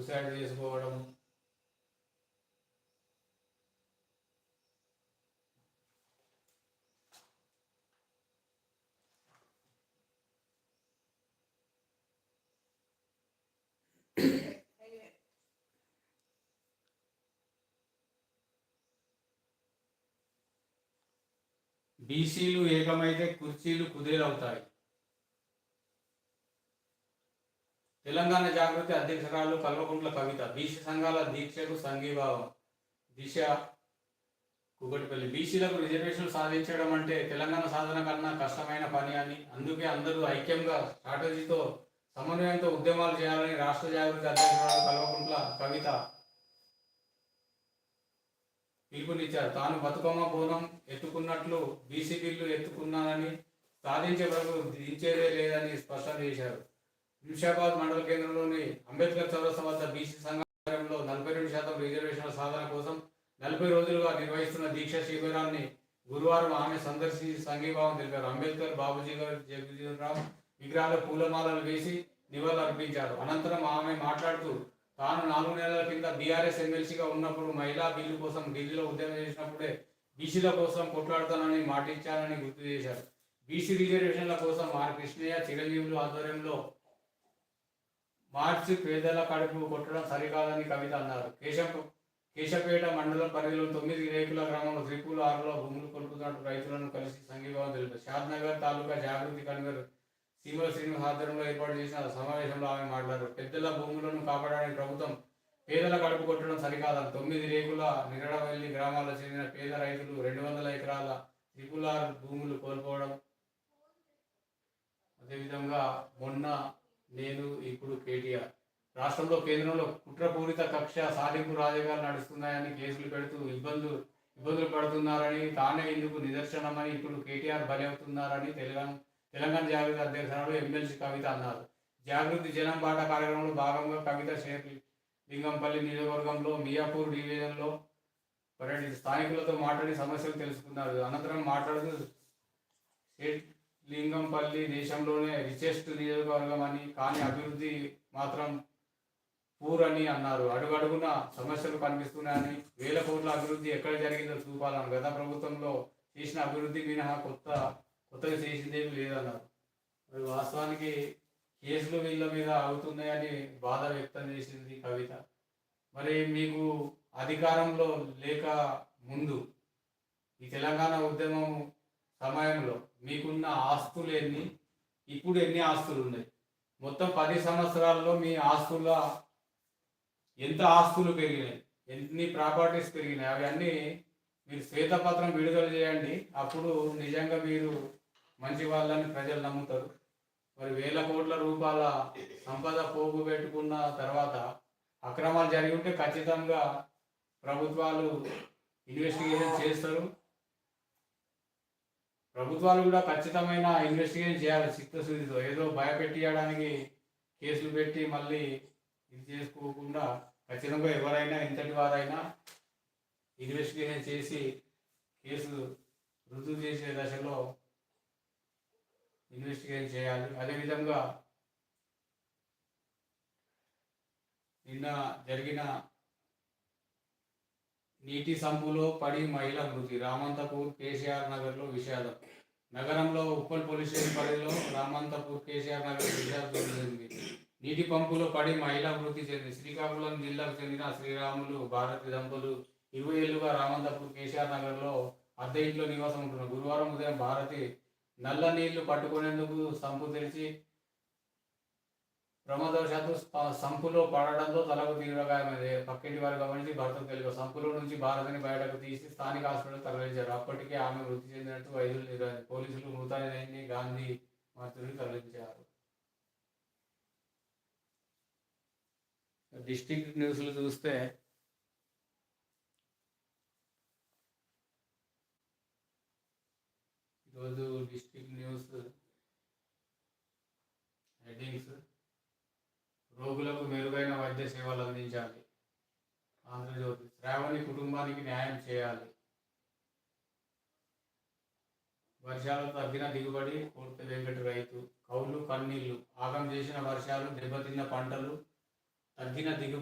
Suicide చేసుకోవడం, బీసీలు ఏకమైతే కుర్చీలు కుదేలవుతాయి. తెలంగాణ జాగృతి అధ్యక్షురాలు కల్వకుంట్ల కవిత బీసీ సంఘాల దీక్షకు సంఘీభావం. దిశ కుకటిపల్లి బీసీలకు రిజర్వేషన్లు సాధించడం అంటే తెలంగాణ సాధన కన్నా కష్టమైన పని అని, అందుకే అందరూ ఐక్యంగా స్ట్రాటజీతో సమన్వయంతో ఉద్యమాలు చేయాలని రాష్ట్ర జాగృతి అధ్యక్షురాలు కల్వకుంట్ల కవిత పిలుపునిచ్చారు. తాను బతుకమ్మ బోనం ఎత్తుకున్నట్లు బీసీ బిల్లు ఎత్తుకున్నానని, సాధించే వరకు దించేదే లేదని స్పష్టం చేశారు. నిషాబాద్ మండల కేంద్రంలోని అంబేద్కర్ చౌరస్తా వద్ద బీసీ సంఘంలో 42% రిజర్వేషన్ల సాధన కోసం 40 రోజులుగా నిర్వహిస్తున్న దీక్ష శిబిరాన్ని గురువారం ఆమె సందర్శించి సంఘీభావం తెలిపారు. అంబేద్కర్, బాబుజీ గారు, జగజీవనరామ్ విగ్రహాలకు పూలమాలలు వేసి నివాళులు అర్పించారు. అనంతరం ఆమె మాట్లాడుతూ తాను 4 నెలల కింద బీఆర్ఎస్ ఎమ్మెల్సీగా ఉన్నప్పుడు మహిళా బిల్లు కోసం ఢిల్లీలో ఉద్యమం చేసినప్పుడే బీసీల కోసం కొట్లాడుతానని మాటిచ్చానని గుర్తు చేశారు. బీసీ రిజర్వేషన్ల కోసం ఆర్ కృష్ణయ్య, చిరంజీవులు ఆధ్వర్యంలో మార్చి పేదల కడుపు కొట్టడం సరికాదని కవిత అన్నారు. కేశపేట మండలం పరిధిలో 9 రేకుల గ్రామంలో త్రిపుల్ 6లో భూములు కొనుక్కున్నట్టు రైతులను కలిసి సంఘీభావం తెలిపారు. షాద్నగర్ తాలూకా జాగృతి కన్వీనర్ సీమల శ్రీనివాస్ ఆధ్వర్యంలో ఏర్పాటు చేసిన సమావేశంలో ఆమె మాట్లాడారు. పెద్దల భూములను కాపాడడానికి ప్రభుత్వం పేదల కడుపు కొట్టడం సరికాదని, 9 రేకుల నిరడవల్లి గ్రామాలకు చెందిన పేద రైతులు 200 ఎకరాల త్రిపుల్ 6 భూములు కోల్పోవడం, అదేవిధంగా మొన్న నేను ఇప్పుడు కేటీఆర్ రాష్ట్రంలో కేంద్రంలో కుట్రపూరిత కక్ష సాధింపు రాజకీయాలు నడుస్తున్నాయని కేసులు పెడుతూ ఇబ్బందులు పడుతున్నారని, తానే ఇందుకు నిదర్శనమని ఇప్పుడు కేటీఆర్ బలి అవుతున్నారని తెలంగాణ జాగృతి అధ్యక్షురాలు ఎమ్మెల్సీ కవిత అన్నారు. జాగృతి జనం బాట కార్యక్రమంలో భాగంగా కవిత లింగంపల్లి నియోజకవర్గంలో మియాపూర్ డివిజన్లో పర్యటించి స్థానికులతో మాట్లాడి సమస్యలు తెలుసుకున్నారు. అనంతరం మాట్లాడుతూ లింగంపల్లి దేశంలోనే రిచెస్ట్ నియోజకవర్గం అని, కానీ అభివృద్ధి మాత్రం పూర్ అని అన్నారు. అడుగడుగున సమస్యలు కనిపిస్తున్నాయని, 1000 కోట్ల అభివృద్ధి ఎక్కడ జరిగిందో చూపాలని, గత ప్రభుత్వంలో చేసిన అభివృద్ధి మినహా కొత్తగా చేసిందేమీ లేదన్నారు. మరి వాస్తవానికి కేసులు వీళ్ళ మీద అవుతున్నాయని బాధ వ్యక్తం చేసింది కవిత. మరి మీకు అధికారంలో లేక ముందు ఈ తెలంగాణ ఉద్యమం సమయంలో మీకున్న ఆస్తులు ఎన్ని, ఇప్పుడు ఎన్ని ఆస్తులు ఉన్నాయి, మొత్తం 10 సంవత్సరాల్లో మీ ఎంత ఆస్తులు పెరిగినాయి, ఎన్ని ప్రాపర్టీస్ పెరిగినాయి, అవన్నీ మీరు శ్వేతపత్రం విడుదల చేయండి. అప్పుడు నిజంగా మీరు మంచి వాళ్ళని ప్రజలు నమ్ముతారు. మరి 1000 కోట్ల రూపాయల సంపద పోగు పెట్టుకున్న తర్వాత అక్రమాలు జరిగి ఉంటే ఖచ్చితంగా ప్రభుత్వాలు ఇన్వెస్టిగేషన్ చేస్తారు. ప్రభుత్వాలు కూడా ఖచ్చితమైన ఇన్వెస్టిగేషన్ చేయాలి చిత్తశుద్ధితో. ఏదో భయపెట్టియడానికి కేసులు పెట్టి మళ్ళీ ఇది చేసుకోకుండా ఖచ్చితంగా ఎవరైనా ఇంతటి వారైనా ఇన్వెస్టిగేషన్ చేసి కేసు రుజువు చేసే దశలో ఇన్వెస్టిగేషన్ చేయాలి. అదేవిధంగా నిన్న జరిగిన నీటి సంపులో పడి మహిళ మృతి, రామంతపూర్ కేసీఆర్ నగర్లో విషాదం. నగరంలో ఉప్పల్ పోలీస్ స్టేషన్ పరిధిలో రామంతపూర్ కేసీఆర్ నగర్ విషాదం జరిగింది. నీటి పంపులో పడి మహిళ మృతి చెందింది. శ్రీకాకుళం జిల్లాకు చెందిన శ్రీరాములు భారతి దంపతులు 20 ఏళ్లుగా రామంతపూర్ కేసీఆర్ నగర్లో అద్దె ఇంట్లో నివాసం ఉంటున్నారు. గురువారం ఉదయం భారతి నల్ల నీళ్లు పట్టుకునేందుకు సంపు తెరిచి ప్రమాదవశాత్తు సంపులో పడడంతో తలకు తీవ్ర గాయమైంది. పక్కింటి వారు గమనించి భర్తకు తెలిపారు. సంపులో నుంచి భారతిని బయటకు తీసి స్థానిక హాస్పిటల్ తరలించారు. అప్పటికే ఆమె మృతి చెందినట్టు వైద్యులు నిర్ధారించారు. పోలీసులు మృతదేహాన్ని గాంధీ మార్చుని తరలించారు. డిస్ట్రిక్ట్ న్యూస్లు చూస్తే ఈరోజు డిస్ట్రిక్ట్ న్యూస్ హెడ్డింగ్స్: రోగులకు మెరుగైన వైద్య సేవలు అందించాలి. ఆంధ్రజ్యోతి: శ్రావణి కుటుంబానికి న్యాయం చేయాలి. వర్షాలు తగ్గిన దిగుబడి, కోర్టు వెంకట రైతు కౌలు కన్నీళ్లు. ఆగం చేసిన వర్షాలు, దెబ్బతిన్న పంటలు, తగ్గిన దిగుబడి